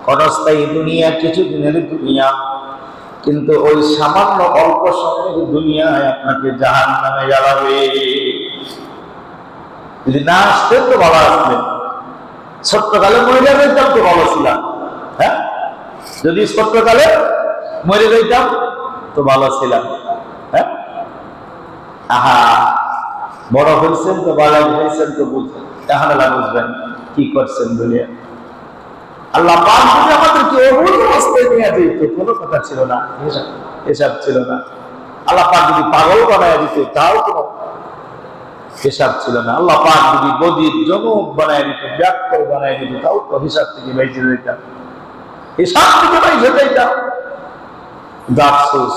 ক্ষণস্থায়ী দুনিয়া, কিছুদিনের দুনিয়া, কিন্তু ওই সামান্য অল্প সময়ের দুনিয়ায় আপনাকে জাহান্নামে জ্বালাবে। যদি না আসতেন তো ভালো আসতেন, ছোট্টকালে মরে যাইতাম তো ভালো ছিলাম। হ্যাঁ, যদি ছোট্টকালে মরে যাইতাম তো ভালো ছিলাম। হ্যাঁ, আহা, বড় হয়েছেন তো ভালো হয়েছেন তো বুঝছেন, তাহলে বুঝবেন কি করছেন দুনিয়া। আল্লাহ পাক যদি আমাদেরকে ওই অবস্থায় নিয়ে যেত, কোনো কথা ছিল না, হিসাব ছিল না। আল্লাহ পাক যদি পাগল বানায় দিত, তাও কোনো হিসাব ছিল না। আল্লাহ পাক যদি বদির জনক বানায় দিত, ব্যাকর বানায় দিত, তাও তো হিসাব থেকে বেঁচে যেতাম, হিসাব থেকে বেঁচে যেতাম। আফসোস,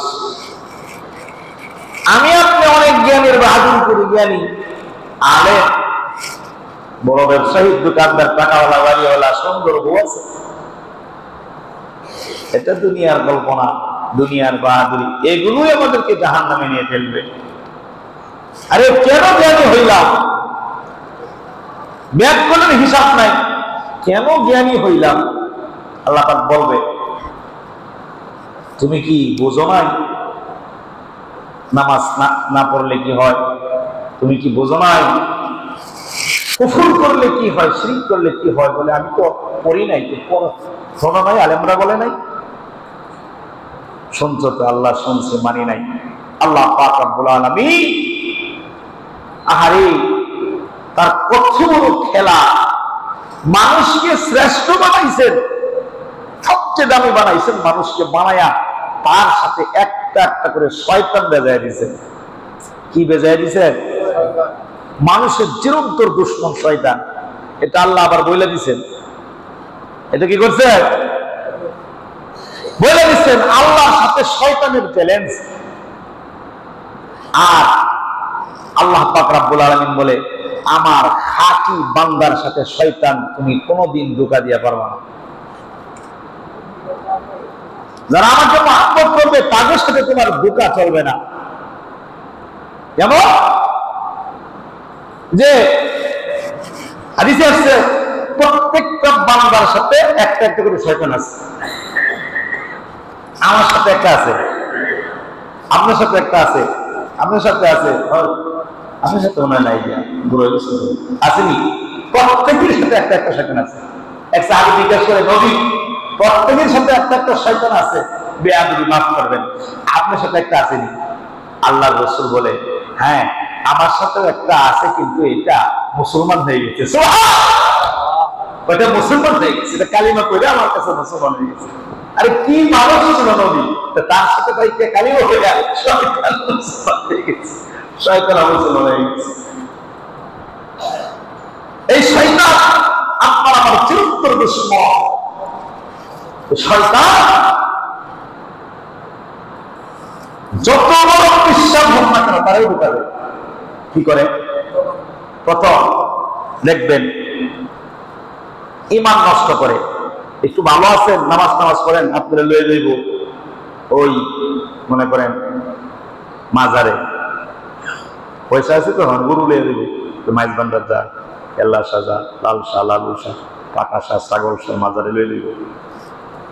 আমি আপনি অনেক জ্ঞানের বাহাদুর করি, জ্ঞানী আলে বড় ব্যবসায়ী, দোকানদার, টাকাওয়ালা, বাড়িওয়ালা, সুন্দর বউ আছে, এটা দুনিয়ার কল্পনা, দুনিয়ার বাহাদুরি, এগুলোই আমাদেরকে জাহান্নামে নিয়ে ফেলবে। আরে কেন জ্ঞানী হইলাম? ব্যাকরণের হিসাব নাই, কেন জ্ঞানী হইলাম? আল্লাহ পাক বলবে, তুমি কি বোঝো নাই নামাজ না পড়লে কি হয়? তুমি কি বোঝো নাই কুফর করলে কি হয়, শিরক করলে কি হয়? বলে আমি তো পড়ি নাই, তো শোনো নাই, আলেমরা বলে নাই, শুনছো তো? আল্লাহ শুনছে, মানি নাই। আল্লাহ পাক রব্বুল আলামিন আহারে তার কত বড় খেলা, মানুষকে শ্রেষ্ঠ বানাইছেন, সবচেয়ে দামি বানাইছেন, মানুষকে বানায়া তার সাথে একটা একটা করে শয়তান বেজায় দিয়েছেন। কি বেজায় দিয়েছেন? মানুষের চিরন্তর দুশ্মন শয়তান। এটা আল্লাহ আবার বলে দিচ্ছেন, এটা কি করছে? বলে দিচ্ছেন আল্লাহর সাথে শয়তানের চ্যালেঞ্জ। আর আল্লাহ পাক রব্বুল আলামিন বলে, আমার খাঁটি বান্দার সাথে শয়তান তুমি কোনোদিন ধোঁকা দিয়া পারবা না। যারা আমাকে মহব্বত করবে তাদের সাথে তোমার ধোঁকা চলবে না। যেমন যে হাদিসে আসছে, প্রত্যেকটা বান্দার সাথে একটা একটা করে শয়তান আছে। আমার সাথে একটা আছে, আপনার সাথে একটা আছে, আপনার সাথে আছে, আপনার সাথে মনে নাই আসেনি। প্রত্যেকের সাথে একটা একটা শয়তান আছে। এক সাহাবী জিজ্ঞেস করে, নবী প্রত্যেকের সাথে একটা একটা শয়তান আছে, বেয়াদবি মাফ করবেন, আপনার সাথে একটা আসেনি? আল্লাহর রাসূল বলে, হ্যাঁ আমার সাথেও একটা আছে, কিন্তু এটা মুসলমান হয়ে গেছে। সুবহানাল্লাহ, ওটা মুসলমান হয়ে গেছে, এটা কালিমা পড়ে আমার কাছে মুসলমান হয়ে গেছে। আরে কি মানুষ ছিল নবী, তার সাথে ভাই কালিমা পড়ে শয়তান মুসলমান হয়ে গেছে, শয়তান মুসলমান হয়ে গেছে। এই শয়তান আপনার আমার চিরন্তর দুশমন। শয়তান যত বড় বিশ্বাস হোক না কেন, তারাই ঢুকাবে। কি করে? প্রথম দেখবেন ঈমান নষ্ট করে। একটু ভালো আছেন, নামাজ করেন, আপনারা লয়ে যাইব ওই মনে করেন মাজারে, পয়সা আছে তো গরু লয়ে যাইব, মাইজ ভান্ডার যা, কেল্লা সাজা, লাল শাহ, লালু শাহ, পাকা শাহ, ছাগল শাহ, মাজারে লয়ে যাইব,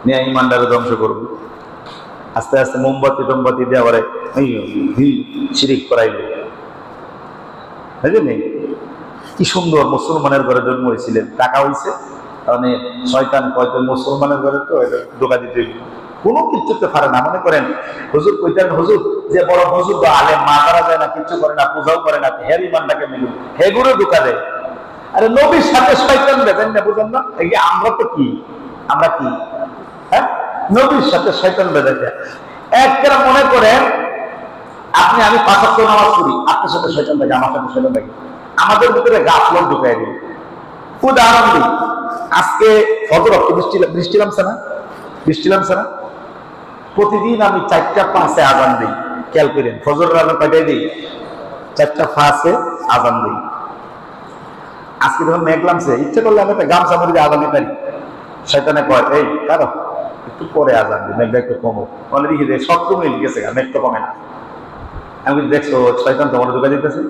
নিয়ে ঈমানদারে ধ্বংস করব। আস্তে আস্তে মোমবাতি টোমবাতি দিয়ে আবার শিরিক করাইল। বুঝলেন? কি সুন্দর মুসলমানের ঘরে জন্ম হয়েছিলেন, টাকা হয়েছে, মানে শয়তান কয়তো মুসলমানের ঘরে তো ধোঁকা দিতে কোনো কিছুতে পারে না। মনে করেন হুজুর কইতেন, হুজুর যে বড় হুজুর বা আলেম, মাজারা যায় না, কিচ্ছু করে না, পূজাও করে না, হের ইমানটাকে মিলুন, হেগুলো ধোঁকা দেয়। আরে নবীর সাথে শয়তান বেঁধেন না, বুঝেন না? আমরা তো কি, আমরা কি, হ্যাঁ, নবীর সাথে শয়তান বেঁধে যায়। একটা মনে করেন আপনি আমি 5 ওয়াক্ত নামাজ পড়ি, আপনার সাথে শয়তান থাকে, আমার সাথে শয়তান থাকে, আমাদের ভিতরে গাফলত ঢুকাই দিই। উদাহরণ দিই, আজকে ফজর বৃষ্টি নামছে না, বৃষ্টি নামছে না, প্রতিদিন আমি 4টা 5-এ আজান দিই। খেয়াল করেন, ফজরের আজান কয়টায় দিই? 4টা 5-এ আজান দিই। আজকে যখন মেঘ নামছে, ইচ্ছে করলে আমি একটা গামছা মরে আজান দিতে পারি। শয়তানে কয়, এই কারো একটু পরে আজান দিই, মেঘটা একটু কমো, মানে দেখি যে সব কমে গেছে, মেঘ তো কমে না। আমি দেখছো শয়তান তোমার ধোঁকা দিতেছে,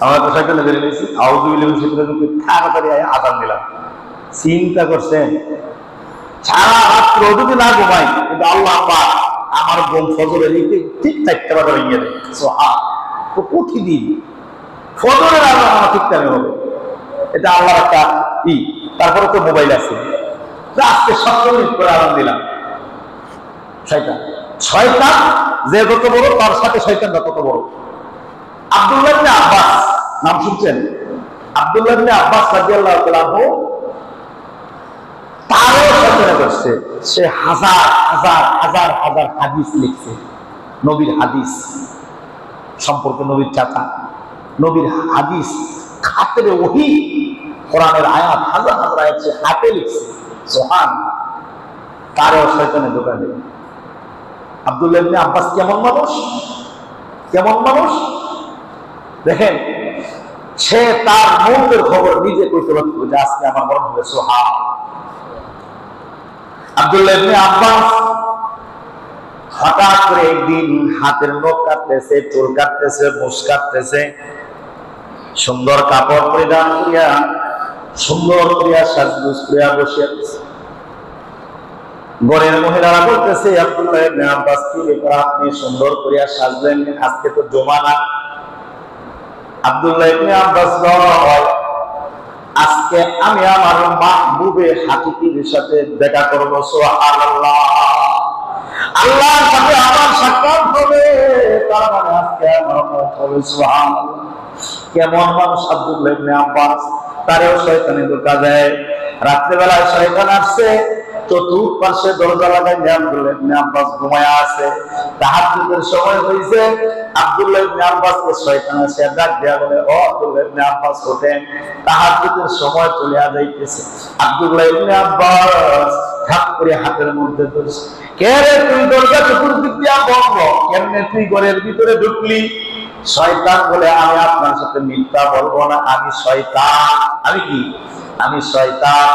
আমরা তো শয়তানে বেরিয়ে নিয়েছি, আউযু বিল্লাহি মিনাশ শাইতানির রাজিম, তাড়াতাড়ি আজান দিলাম। চিন্তা করছেন সারা রাত্র যদি না ঘুমাই, কিন্তু আল্লাহ পাক আমার বোন ফজরের ঠিক 4টা বাজে ভেঙে দেয়। তো প্রতিদিন ফজরের আগে আমার ঠিক টাইমে হবে, এটা আল্লাহর একটা ই। তারপরে তো মোবাইল আছে, আজকে 7 মিনিট করে আরাম দিলাম। শয়তান যে যত বড়, তার সাথে শয়তানটা তত বড়। আব্দুল্লাহ ইবনে আব্বাস নাম শুনছেন? আব্দুল্লাহ ইবনে আব্বাস রাদিয়াল্লাহু তাআলা আনহু, তারও শয়তানে করছে। সে হাজার হাজার হাজার হাজার হাদিস লিখছে, নবীর হাদিস সম্পর্কে, নবীর চাচা, নবীর হাদিস খাতের ওহী, কোরআনের আয়াত, হাজার হাজার আয়াত সে হাতে লিখছে। সুবহান। তারও শয়তানে ধোঁকা দেয়। আব্দুল্লাহ ইবনে আব্বাস কেমন মানুষ, কেমন মানুষ দেখেন। সে তার মৌতের খবর নিজে কইতে পারত যে আজকে আমার মরণ হবে। সুবহান। আব্দুল্লাহ ইবনে আব্বাস হঠাৎ করে একদিন হাতের নখ কাটতেছে, চুল কাটতেছে, মুছ কাটতেছে, সুন্দর কাপড় পরিধান করিয়া, সুন্দর করিয়া সাজগোজ করিয়া বসে আছে। ঘরের মহিলারা বলতেছে, আব্দুল্লাহ ইবনে আব্বাস কি ব্যাপার, আপনি সুন্দর করিয়া সাজলেন, আজকে তো জমা না। আব্দুল্লাহ ইবনে আব্বাস বলে, আজকে আমি আমার মাহবুবে হাকিকির সাথে দেখা করব। সুবহানাল্লাহ। আল্লাহর সাথে আমার সাক্ষাৎ হবে, তার মানে আজকে আমার মত হবে। সুবহানাল্লাহ। কেমন মানুষ আব্দুল্লাহ ইবনে আব্বাস, তারেও শয়তানে ধোঁকা দেয়। রাত্রিবেলায় শয়তান আসছে, চতুর্পাশে দরজা লাগাই আব্দুল্লাহ ইবনে আব্বাস ঘুমায়া আছে। তাহাজ্জুদের সময় হইছে, আব্দুল্লাহ ইবনে আব্বাসকে শয়তান এসে ডাক দেয়া বলে, ও আব্দুল্লাহ ইবনে আব্বাস ওঠেন, তাহাজ্জুদের সময় চলে যাইতেছে। আব্দুল্লাহ ইবনে আব্বাস ঠাপ করে হাতের মধ্যে ধরছে, কে রে তুই, দরজা চতুর্দিক দিয়া বন্ধ, কেমনে তুই ঘরের ভিতরে ঢুকলি? শয়তান বলে, আমি আপনার সাথে মিথ্যা বলবো না, আমি শয়তান। আমি কি? আমি শয়তান।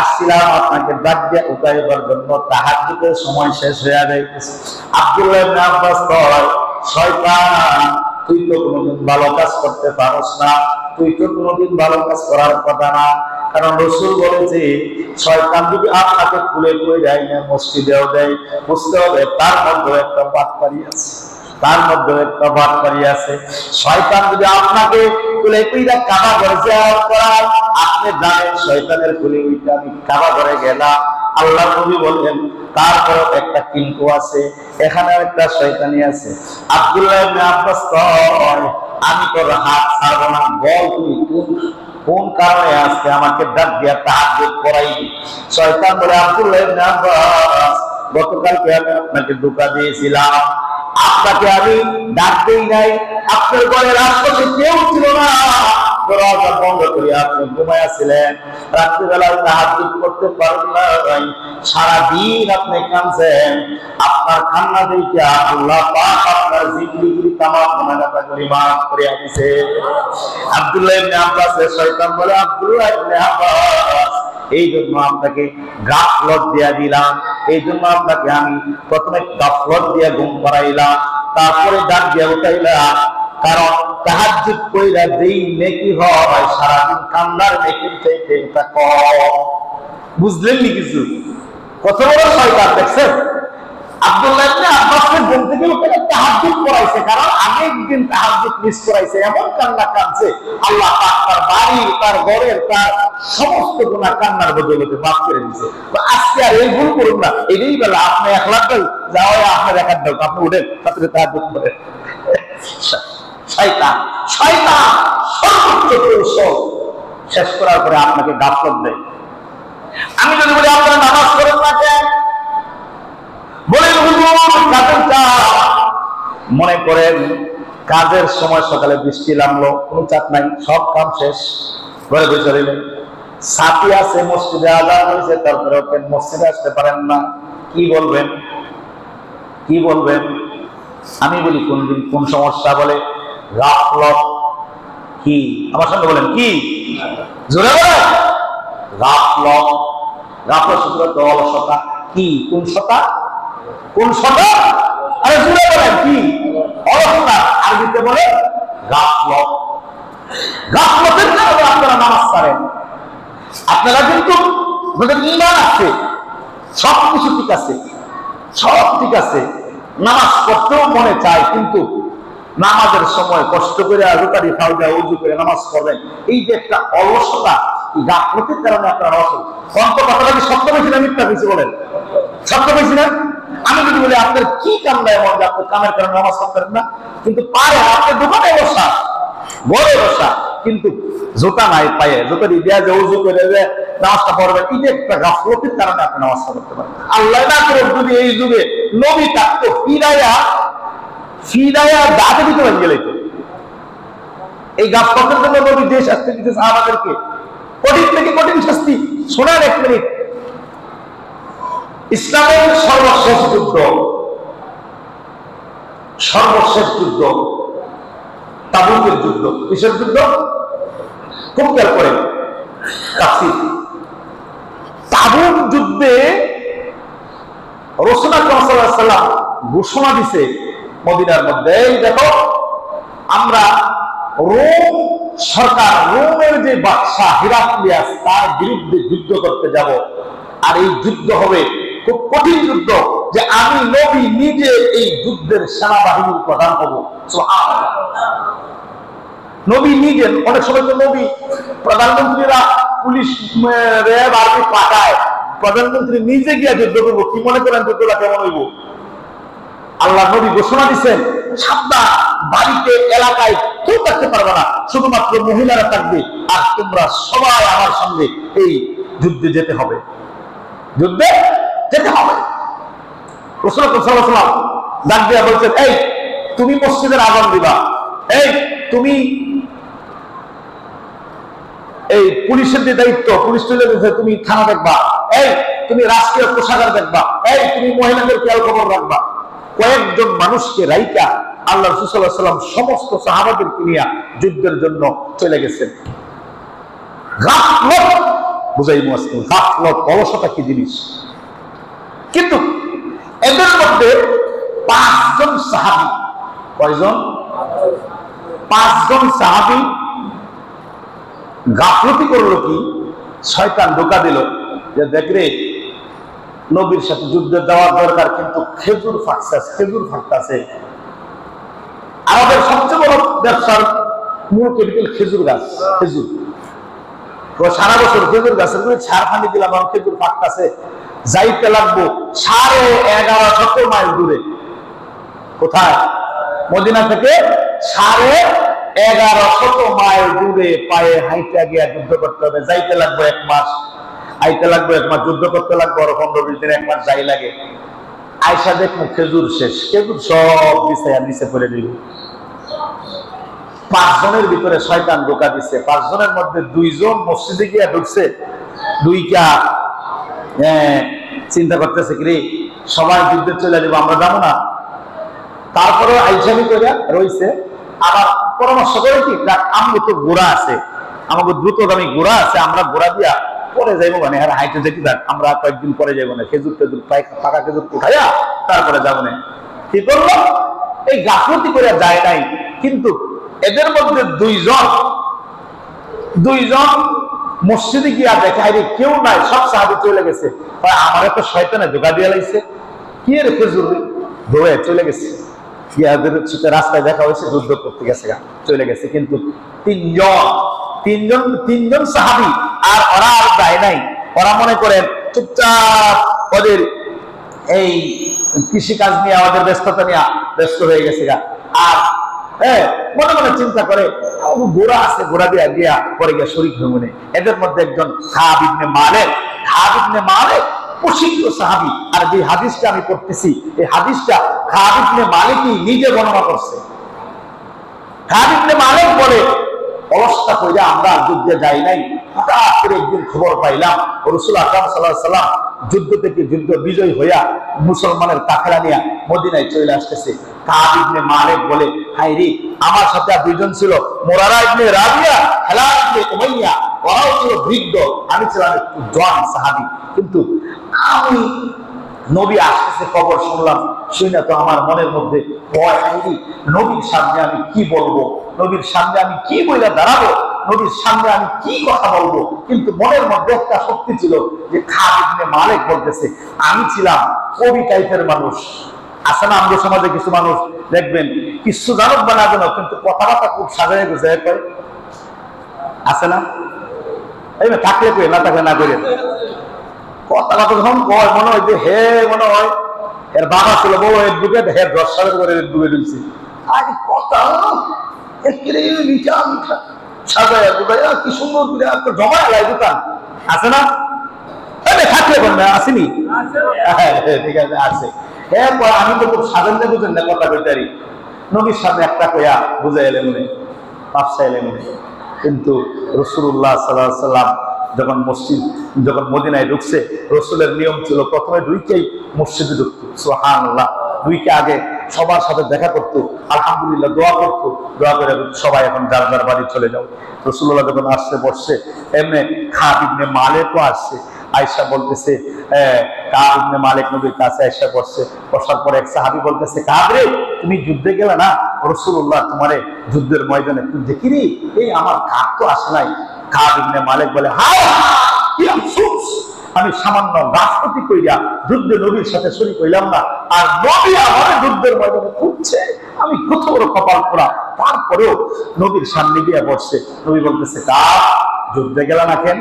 আসছিলাম আপনাকে ডাক দিয়ে উঠাইবার জন্য, তাহাজ্জুদের সময় শেষ হয়ে যাইতেছে। আব্দুল্লাহ ইবনে আব্বাস কয়, শয়তান তুই তো কোনোদিন ভালো কাজ করতে পারস না, তুই তো কোনোদিন ভালো কাজ করার কথা না। কারণ রাসূল বলেছে, শয়তান যদি আপনাকে কুলে কুলে দেয় না, মসজিদেও দেয়, বুঝতে হবে তার মধ্যে একটা বাটপারি আছে, তার মধ্যে একটা বাটপারি আছে। শয়তান যদি আপনাকে কুলে কুইরা কাবা ঘরে যাওয়ার করার, আপনি জানেন শয়তানের কুলে উইটা আমি কাবা ঘরে গেলাম। আল্লাহ নবী বলেন, তারপরে একটা কিন্তু আছে, এখানে একটা শয়তানি আছে। আব্দুল্লাহ ইবনে আব্বাস কয়, আমি তোর হাত ছাড়বো না, বল তুই কোন কারণে আজকে আমাকে ডাক দিয়া তাহাজ্জুদ করাইলি? শয়তান বলে, আব্দুল্লাহ ইবনে আব্বাস, গতকালকে আমি আপনাকে ধোঁকা দিয়েছিলাম, আপনাকে আমি ডাক দেই নাই, আপনার ঘরের আশপাশে কেউ ছিল না, দরজা বন্ধ করে আপনি ঘুমাইয়াছিলেন, রাত্রিবেলায় তাহাজ্জুদ করতে পারেন নাই, সারাদিন আপনি কাঁদছেন। আপনার কান্না দেখে আল্লাহ পাক আপনার জিন্দেগির তামাম গুনাহগাতা করে মাফ করে দিয়েছে। আব্দুল্লাহ ইবনে আব্বাসের শয়তান বলে, আব্দুল্লাহ ইবনে আব্বাস, এই জন্য আপনাকে গাফলত দিয়া দিলাম, এই জন্য আপনাকে আমি প্রথমে গাফলত দিয়া ঘুম পাড়াইলাম, তারপরে ডাক দিয়া উঠাইলাম। কারণ তাহাজ্জুদ কইরা যেই নেকি হয়, সারাদিন কান্নার নেকির চাইতে এটা কম। বুঝলেন নি কিছু? কত বড় শয়তান দেখছেন? আব্দুল্লাহ ইবনে আব্বাসকে ঘুম থেকে উঠে তাহাজ্জুদ করাইছে, কারণ আগের দিন তাহাজ্জুদ মিস করাইছে, এমন কান্না কাঁদছে, আল্লাহ পাক তার বাড়ির, তার ঘরের, তার সমস্ত গুনাহ কান্নার বদৌলতে মাফ করে দিয়েছে। তো আজকে আর এই ভুল করুন না। এটাই বেলা আপনি 1 লাখ যাও, আপনার 1 দাও, আপনি উঠেন, তারপরে তাহাজ্জুদ করেন। শয়তান, শয়তান সর্বোচ্চ কৌশল শেষ করার পরে আপনাকে গাফলত দেয়। আমি যদি বলি আপনারা নামাজ পড়েন না কেন, বলেন হুজুর কাজের চাপ, মনে করেন কাজের সময় সকালে বৃষ্টি নামলো, কোনো চাপ নাই, সব কাম শেষ, ঘরে বসে রইলেন, সাথী আছে মসজিদে আযান হয়েছে, তারপরে ওকে মসজিদে আসতে পারেন না, কি বলবেন? কি বলবেন? আমি বলি কোনদিন কোন সমস্যা, বলে গাফলত। কি? আমার সঙ্গে বলেন কি? জোরে বলেন। গাফলত। গাফলত সূত্র অলসতা। কি? কোন সতা? কোন সতা? আরে জোরে বলেন কি? অলসতা। আরবিতে বলে গাফলত। গাফলতের কারণে আপনারা নামাজ পড়েন। আপনারা কিন্তু আপনাদের ঈমান আছে, সবকিছু ঠিক আছে, সব ঠিক আছে, নামাজ পড়তেও মনে চায়, কিন্তু নামাজের সময় কষ্ট করে রুকারি ফাউজা উজু করে নামাজ পড়বেন, এই যে একটা অলসতা, এই গাফলতির কারণে আপনার অসুখ। অন্ত কথাটা কি সত্য বেশি না মিথ্যা বেশি বলেন? সত্য বেশি না? আমি যদি বলি আপনার কি কাম দেয় এমন যে আপনার কামের কারণে নামাজ পড়তেন না, কিন্তু পারে আপনার দোকানে বসা, বড় বসা, কিন্তু জোতা নাই পায়ে, জোতা দিয়ে যে উজু করে যে নামাজটা পড়বেন, এই যে একটা গাফলতির কারণে আপনি নামাজটা পড়তে পারেন। আল্লাহ না করে যদি এই যুগে নবী থাকতো ফিরাইয়া দাঁতে দিতে পারেন গেলে, এই গাফলতের জন্য নবী যে শাস্তি দিতে সাহাবাদেরকে, কঠিন থেকে কঠিন শাস্তি। শোনার এক মিনিট, ইসলামের সর্বশেষ যুদ্ধ তাবুকের যুদ্ধ। কিসের যুদ্ধ? খুব খেয়াল করেন, তাবুক যুদ্ধে রাসূল সাল্লাল্লাহু আলাইহি ওয়াসাল্লাম ঘোষণা দিছে মদিনার মধ্যে, এই দেখো আমরা রোম সরকার, রোমের যে বাদশা হিরাক্লিয়াস, তার বিরুদ্ধে যুদ্ধ করতে যাব। আর এই যুদ্ধ হবে খুব কঠিন যুদ্ধ, যে আমি নবী নিজে এই যুদ্ধের সেনাবাহিনীর প্রধান হব। সুবহানাল্লাহ। নবী নিজে, অনেক সময় তো নবী প্রধানমন্ত্রীরা পুলিশ র্যাব আর্মি পাঠায়, প্রধানমন্ত্রী নিজে গিয়ে যুদ্ধ করবো, কি মনে করেন যুদ্ধটা কেমন হইব? আল্লাহ নবী ঘোষণা দিচ্ছেন, সাবধান, বাড়িতে এলাকায় কেউ থাকতে পারবে না, শুধুমাত্র মহিলারা থাকবে, আর তোমরা সবাই আমার সঙ্গে এই যুদ্ধে যেতে হবে, যুদ্ধে যেতে হবে। রাসূল সাল্লাল্লাহু আলাইহি ওয়াসাল্লাম ডাক দিয়া বলছেন, এই তুমি মসজিদের আযান দিবা, এই তুমি এই পুলিশের যে দায়িত্ব, পুলিশ চলে গেছে, তুমি থানা দেখবা, এই তুমি রাষ্ট্রীয় কোষাগার দেখবা, এই তুমি মহিলাদের খেয়াল খবর রাখবা। কয়েকজন মানুষকে রাইকা আল্লাহ রাসূল সাল্লাল্লাহু আলাইহি ওয়াসাল্লাম সমস্ত সাহাবাদেরকে নিয়ে যুদ্ধের জন্য চলে গেছেন। গাফলত, বুঝাই মুসলিম, গাফলত, অলসতা কি জিনিস। কিন্তু এদের মধ্যে 5 জন সাহাবী, কয়জন? 5 জন সাহাবী গাফলতি করলো কি, শয়তান ধোঁকা দিল যে দেখরে নবীর সাথে যুদ্ধে দেওয়ার দরকার, কিন্তু খেজুর ফাটতেছে। আমাদের সবচেয়ে বড় ব্যবসার মূল ক্যাপিটাল খেজুর গাছ, খেজুর। সারা বছর খেজুর গাছের করে ছাড় পানি দিলাম, আমার খেজুর ফাটতেছে, যাইতে লাগবো 1150 মাইল দূরে। কোথায়? মদিনা থেকে 1150 মাইল দূরে পায়ে হাইটা গিয়া যুদ্ধ করতে হবে। যাইতে লাগবে 1 মাস, আইতে লাগবে 1 মাস, যুদ্ধ করতে লাগবে আরো 15-20 দিন, 1 মাস যাই লাগে। আয়সা দেখবো খেজুর শেষ, খেজুর সব বিছাইয়া নিচে পড়ে দিল। 5 জনের ভিতরে শয়তান ধোঁকা দিচ্ছে। 5 জনের মধ্যে 2 জন মসজিদে গিয়া ঢুকছে, 2টা চিন্তা করতেছে কি রে, সবাই যুদ্ধে চলে যাবো, আমরা যাবো না। তারপরে আইসামি করে রয়েছে, আবার পরামর্শ করে কি, আমাকে তো ঘোড়া আছে, আমাকে দ্রুতগামী ঘোড়া আছে, আমরা ঘোড়া দিয়া পরে যাইবো, মানে আর হাইটে যেতে থাক, আমরা কয়েকদিন পরে যাবো না, খেজুর টেজুর পাকা খেজুর উঠাইয়া তারপরে যাবো না। কি করলো? এই গাফলতি করে যায় নাই। কিন্তু এদের মধ্যে 2 জন মসজিদে গিয়া দেখে আরে কেউ নাই, সব সাহাবী চলে গেছে। আমার তো শয়তানে ধোঁকা দিয়ে লাইছে, কি রে খেজুর ধোয়ে চলে গেছে। ইয়াদের সাথে রাস্তায় দেখা হয়েছে, যুদ্ধ করতে গেছে, চলে গেছে। কিন্তু 3 জন সাহাবী, আর ওরা আর যায় নাই। ওরা মনে করেন চুপচাপ ওদের এই কৃষিকাজ নিয়ে, আমাদের ব্যস্ততা নিয়ে ব্যস্ত হয়ে গেছে। আর মনে মনে চিন্তা করে ঘোড়া আছে, ঘোড়া দিয়া গিয়া পরে গিয়া শরীক ভ্রমণে। এদের মধ্যে একজন খাব ইবনে মালিক প্রসিদ্ধ সাহাবী। আর যে হাদিসটা আমি পড়তেছি, এই হাদিসটা খাব ইবনে মালিকই নিজে বর্ণনা করছে। খাব ইবনে মালিক বলে, অলসতা কইরা আমরা যুদ্ধে যাই নাই, হঠাৎ করে একদিন খবর পাইলাম রাসূল আকরাম সাল্লাল্লাহু আলাইহি ওয়াসাল্লাম যুদ্ধ থেকে যুদ্ধ বিজয় হইয়া মুসলমানের কাফেলা নিয়ে মদিনায় চলে আসতেছে। কাব ইবনে মালিক বলে, হায় রে, আমার সাথে 2 জন ছিল, মুরারা ইবনে রাবিয়া, হালাল ইবনে উমাইয়া, ওরাও ছিল বৃদ্ধ, আমি ছিলাম একটু জওয়ান সাহাবী। কিন্তু আমি নবী আসতেছে খবর শুনলাম, শুনে তো আমার মনের মধ্যে ভয়, হায় রে, নবীর সামনে আমি কি বলবো, নবীর সামনে আমি কি বইলা দাঁড়াবো, নবীর সামনে আমি কি কথা বলবো, কিন্তু মনের মধ্যে একটা শক্তি ছিল যে খালিদ ইবনে মালিক বলতেছে। আমি ছিলাম কবি টাইপের মানুষ, আছে না আমাদের সমাজে কিছু মানুষ দেখবেন কিছু জানুক বা না জানো কিন্তু কথাবার্তা খুব সাজায় গুছায় করে, আছে না? এই থাকলে কই, না থাকলে না করে কথাবার্তা যখন কয় মনে হয় যে হে মনে হয় এর বাবা ছিল বড় এর ডুবে, হে 10 সালের করে ডুবে ঢুকছে। আরে কথা একেরে মিঠা মিঠা সাজায় গুছায় কি সুন্দর করে একটা জমা লাই দোকান, আছে না? থাকলে কোন আসেনি? ঠিক আছে, আছে। এরপর আমি তো খুব সাজান বুঝেন না কথা কইতারি, নবীর সামনে একটা কইয়া বুঝাই এলেন মনে, পাপসা এলেন মনে। কিন্তু রাসূলুল্লাহ সাল্লাল্লাহু আলাইহি ওয়াসাল্লাম যখন মদিনায় ঢুকছে, রসুলের নিয়ম ছিল প্রথমে ঢুকেই মসজিদে ঢুকতো, সুবহানাল্লাহ, ঢুকে আগে সবার সাথে দেখা করতো, আলহামদুলিল্লাহ দোয়া করতো, দোয়া করে সবাই এখন যার যার বাড়ি চলে যাও। রাসূলুল্লাহ যখন আসছে বসছে, এমনি খালিদ ইবনে মালিকও আসছে। আয়েশা বলতেছে কাব ইবনে মালিক নবীর কাছে আয়েশা বসছে, বসার পরে এক সাহাবী বলতেছে, কাব রে তুমি যুদ্ধে গেলে না, রাসূলুল্লাহ তোমারে যুদ্ধের ময়দানে তুই দেখি রে, এই আমার কাব তো আসে নাই। কাব ইবনে মালিক বলে, হায় কি আফসোস, আমি সামান্য রাজনীতি কইরা যুদ্ধে নবীর সাথে শরীক হইলাম না, আর নবী আমার যুদ্ধের ময়দানে খুঁজছে, আমি কত বড় কপাল পোড়া। তারপরেও নবীর সামনে গিয়ে বসছে, নবী বলতেছে, কাব যুদ্ধে গেল না কেন?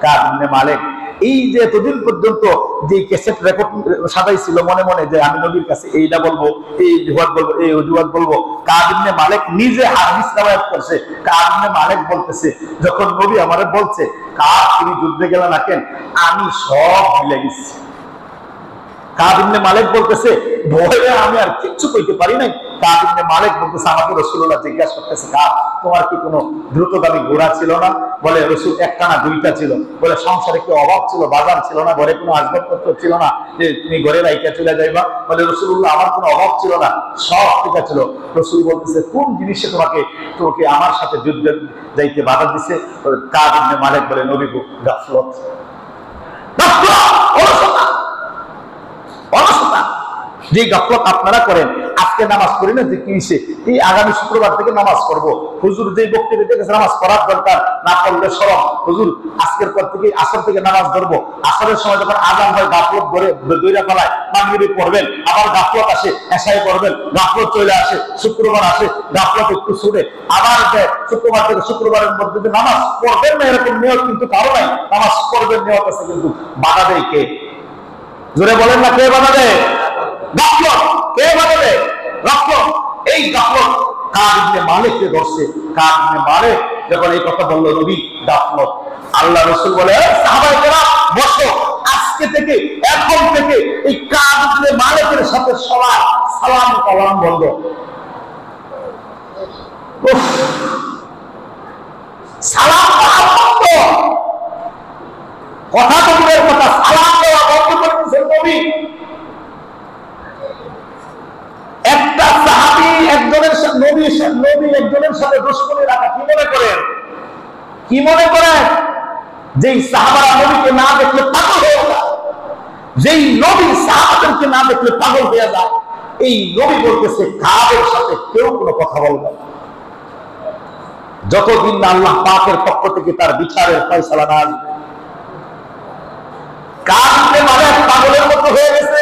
কাব ইবনে মালিক এই যে এতদিন পর্যন্ত যে ক্যাসেট রেকর্ড সাজাই ছিল মনে মনে যে আমি নবীর কাছে এইটা বলবো, এই অজুহাত বলবো, এই অজুহাত বলবো, কাব ইবনে মালিক নিজে হাদিস রাওয়ায়াত করছে। কাব ইবনে মালিক বলতেছে, যখন নবী আমারে বলছে কাব তুমি যুদ্ধে গেলে না কেন, আমি সব ভুলে গেছি। কাব ইবনে মালিক বলতেছে, ভয়ে আমি আর কিচ্ছু কইতে পারি নাই। কাব ইবনে মালিক বলতেছে, আমাকে রাসূলুল্লাহ জিজ্ঞাসা করতেছে, কাব তোমার কি কোনো দ্রুতগামী ঘোড়া ছিল না? বলে রাসূল একটা না দুইটা ছিল। বলে সংসারে কি অভাব ছিল, বাজার ছিল না, ঘরে কোনো আসবাবপত্র ছিল না যে তুমি ঘরে রাইখা চলে যাইবা? বলে রাসূলুল্লাহ আমার কোনো অভাব ছিল না, সব ঠিক ছিল। রাসূল বলতেছে, কোন জিনিসে তোমাকে আমার সাথে যুদ্ধে যাইতে বাধা দিছে? কাব ইবনে মালিক বলে, নবী গো, গাফলত, অলসতা, যে গাফলত আপনারা করেন। আজকে নামাজ পড়ি না যে কি হইছে, এই আগামী শুক্রবার থেকে নামাজ পড়বো, হুজুর যে বক্তব্য দেখেছে নামাজ পড়ার দরকার, না পড়লে শরম, হুজুর আজকের পর থেকে আসর থেকে নামাজ ধরবো, আসরের সময় যখন আজান হয় গাফলত ধরে দইরা ফেলায়, মাগরিবে পড়বেন, আবার গাফলত আসে, এশায় পড়বেন, গাফলত চলে আসে, শুক্রবার আসে, গাফলত একটু ছুটে, আবার শুক্রবার থেকে শুক্রবারের মধ্যে যে নামাজ পড়বেন না এরকম নিয়ত কিন্তু কারো নাই, নামাজ পড়বেন নিয়ত আছে, কিন্তু বাধা দেয় কে? জোরে বলেন না, কে বাধা দেয়? গাফলত। কে বাধা দেয়? গাফলত। এই গাফলত কাব ইবনে মালিককে ধরছে। কাব ইবনে মালিক যখন এই কথা বলল, নবী গাফলত, আল্লাহ রাসূল বলে, সাহাবায়ে কেরাম বসো, আজকে থেকে এখন থেকে এই কাব ইবনে মালিকের সাথে সবার সালাম কালাম বন্ধ। সালাম কালাম বন্ধ, কথা তো দূরের কথা, সালাম দেওয়া বন্ধ করে দিয়েছেন নবী। একটা সাহাবী একজনের সাথে নবী একজনের সাথে দুশমনি রাখা কি মনে করেন? কি মনে করেন? যেই সাহাবারা নবীকে না দেখলে পাগল হয়ে যায়, যেই নবী সাহাবাদেরকে না দেখলে পাগল হয়ে যায়, এই নবী বলতেছে কাবের সাথে কেউ কোনো কথা বলবে না যতদিন না আল্লাহ পাকের পক্ষ থেকে তার বিচারের ফয়সালা না আসবে। কাব ইবনে মালিক পাগলের মতো হয়ে গেছে।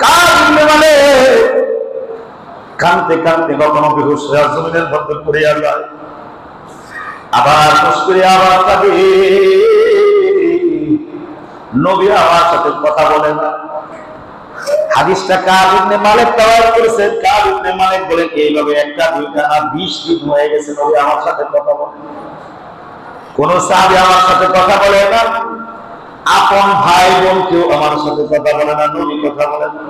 কাব ইবনে মালিক কাঁদতে কাঁদতে কখনো বেহুশ হয়ে জমিনের মধ্যে পড়ে যায়, আবার হুশ করে আবার কাঁদে। নবী আমার সাথে কথা বলে না। হাদিসটা কাব ইবনে মালিক তাওয়ার করেছেন। কাব ইবনে মালিক বলেন, এইভাবে একটা দুইটা না 20 দিন হয়ে গেছে নবী আমার সাথে কথা বলে। কোন সাহাবী আমার সাথে কথা বলে না, আপন ভাই বোন কেউ আমার সাথে কথা বলে না, নবী কথা বলে না।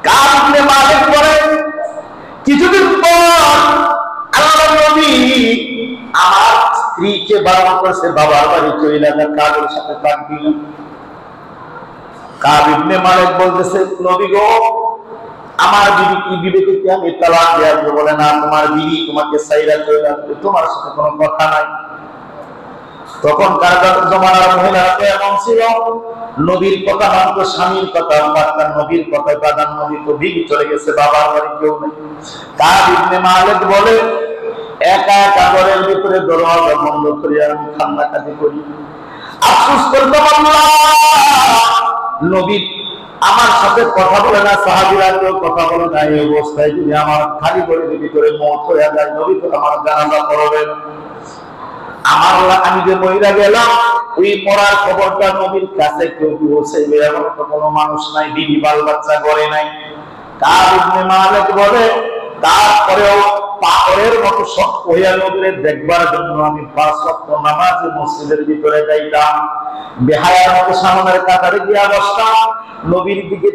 কাব ইবনে মালিক বলেন, কিছুদিন পর আল্লাহর নবী আমার স্ত্রীকে বারণ করেছে, বাবার বাড়ি চলে না, কাবের সাথে থাকবি না। কাব ইবনে মালিক বলতেছে, নবী গো, আমার বিবি কি বিবেকে কি আমি তালাক দেয়া দেব? বলে না, তোমার বিবি তোমাকে সাইরা চলে যাবে, তোমার সাথে কোনো কথা নাই। তখন কারবার জমানার মহিলারা এমন ছিল, নবীর কথা মানতো, স্বামীর কথা মানতো, নবীর কথা প্রাধান্য দিত। বিবি চলে গেছে, বাবার বাড়ি কেউ নেই। কাব ইবনে মালিক বলে, একা একা ঘরের ভিতরে দরজা বন্ধ করিয়া আমি কান্নাকাটি করি, আফসোস করতাম আল্লাহ নবী আমার সাথে কথা বলে না, সাহাবীরা কেউ কথা বলে না, এই অবস্থায় যদি আমার খালি ঘরের ভিতরে মওত হয়ে যায়, নবী তো আমার জানাজা পড়বেন। আমি যে মহিলা গেলাম, ওই মরার খবরটা নবীর কাছে কেউ পৌঁছাইবে এমন তো কোনো মানুষ নাই, বিবি বাল বাচ্চা ঘরে নাই। কাব ইবনে মালিক বলে তারপরেও পাথরের মতো শক্ত হইয়া নবীরে দেখবার জন্য আমি 5 ওয়াক্ত নামাজ মসজিদের ভিতরে যাইতাম, বেহায়ার মতো সামনের কাতারে গিয়া বসতাম, নবীর দিকে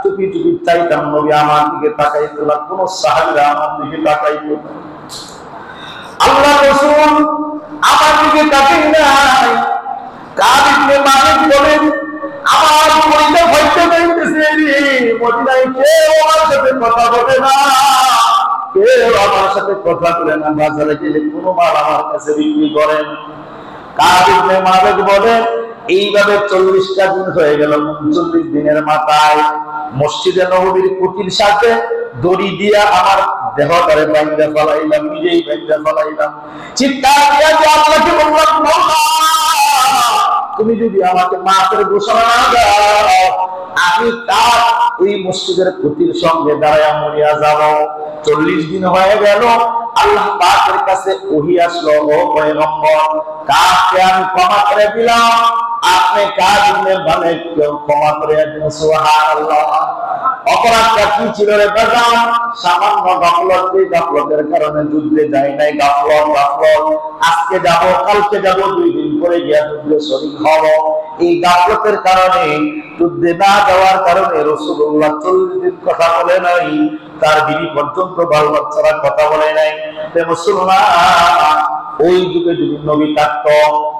চুপি চুপি চাইতাম, নবী আমার দিকে তাকাইতো না, কোন সাহাবীরা আমার দিকে তাকাইতো না। আল্লাহ রাসূল আমার দিকে তাকাই নাই। কাব ইবনে মালিক বলেন আমার পরিচয় হইতে যাইতেছে রে, মদিনায় কেউ আমার সাথে কথা বলে না, কেউ আমার সাথে কথা বলে না, বাজারে গেলে কোনো মাল আমার কাছে বিক্রি করেন। কাব ইবনে মালিক বলেন এইভাবে 40টা দিন হয়ে গেল। 39 দিনের মাথায় মসজিদে নববীর কুটির সাথে দড়ি দিয়া আমার দেহটারে বাইন্ধা ফেলাইলাম, নিজেই বাইন্ধা ফেলাইলাম। চিৎকার দিয়া আল্লাহকে বললাম, তুমি যদি আমাকে মাফের ঘোষণা না দাও, আমি তার ওই মসজিদের কুটির সঙ্গে দাঁড়ায়া মরিয়া যাব। 40 দিন হয়ে গেল, আল্লাহ পাকের কাছে ওহী আসলো, ও পয়গম্বর কাকে আমি ক্ষমা করে দিলাম, আপনি কাজ মানে ক্ষমা করে দিন। সুবহানাল্লাহ। অপরাধটা কি ছিল রে বাজান? সামান্য গাফলতের কারণে যুদ্ধে যাই নাই, গাফলত। আজকে যাব, কালকে যাব, 2 দিন পরে গিয়া যুদ্ধে শরীক হব। এই গাফলতের কারণে, যুদ্ধে না যাওয়ার কারণে রাসূলুল্লাহ 40 দিন কথা বলে নাই, তার বিবি পর্যন্ত বাল বাচ্চারা কথা বলে নাই। মুসলমান, ওই যুগে যদি নবী থাকতো,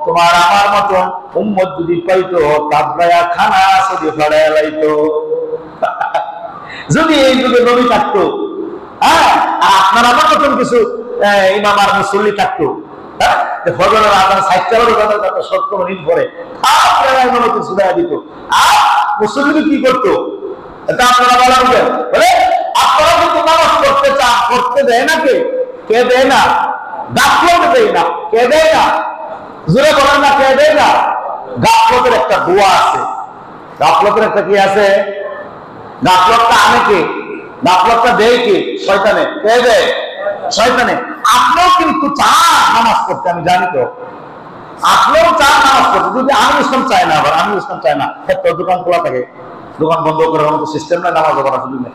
তোমার আমার মতন উম্মত যদি পাইতো, তাবলায়া খানা যদি ফাড়ায় লাইতো। যদি এই যুগে নবী থাকতো, হ্যাঁ, আপনার আমার মতন কিছু ইমাম আর মুসল্লি থাকতো, হ্যাঁ, ফজরের আযান 70 মিনিট পরে আপনারা মনে কিছু দেয়া দিত, আর মুসল্লি কি করতো এটা আপনারা বলেন, বলে আপনারা কিন্তু নামাজ পড়তে চান, করতে দেয় না, কে দেয় না? গাফলতে দেয় না, কে দেয় না? জোরে বলেন না, কে দেয় না? গাফলতের একটা দোয়া আছে, গাফলতের একটা কি আছে? গাফলতটা আনে কে? গাফলতটা দেয় কে? শয়তানে। কে দেয়? শয়তানে। আপনিও কিন্তু চান নামাজ পড়তে, আমি জানি তো, আপনিও চান নামাজ পড়তে। যদি আমি ইসলাম চাই না, আবার আমি ইসলাম চাই না, দোকান খোলা থাকে, দোকান বন্ধ করার মতো সিস্টেম নাই, নামাজ পড়ার সুযোগ নেই।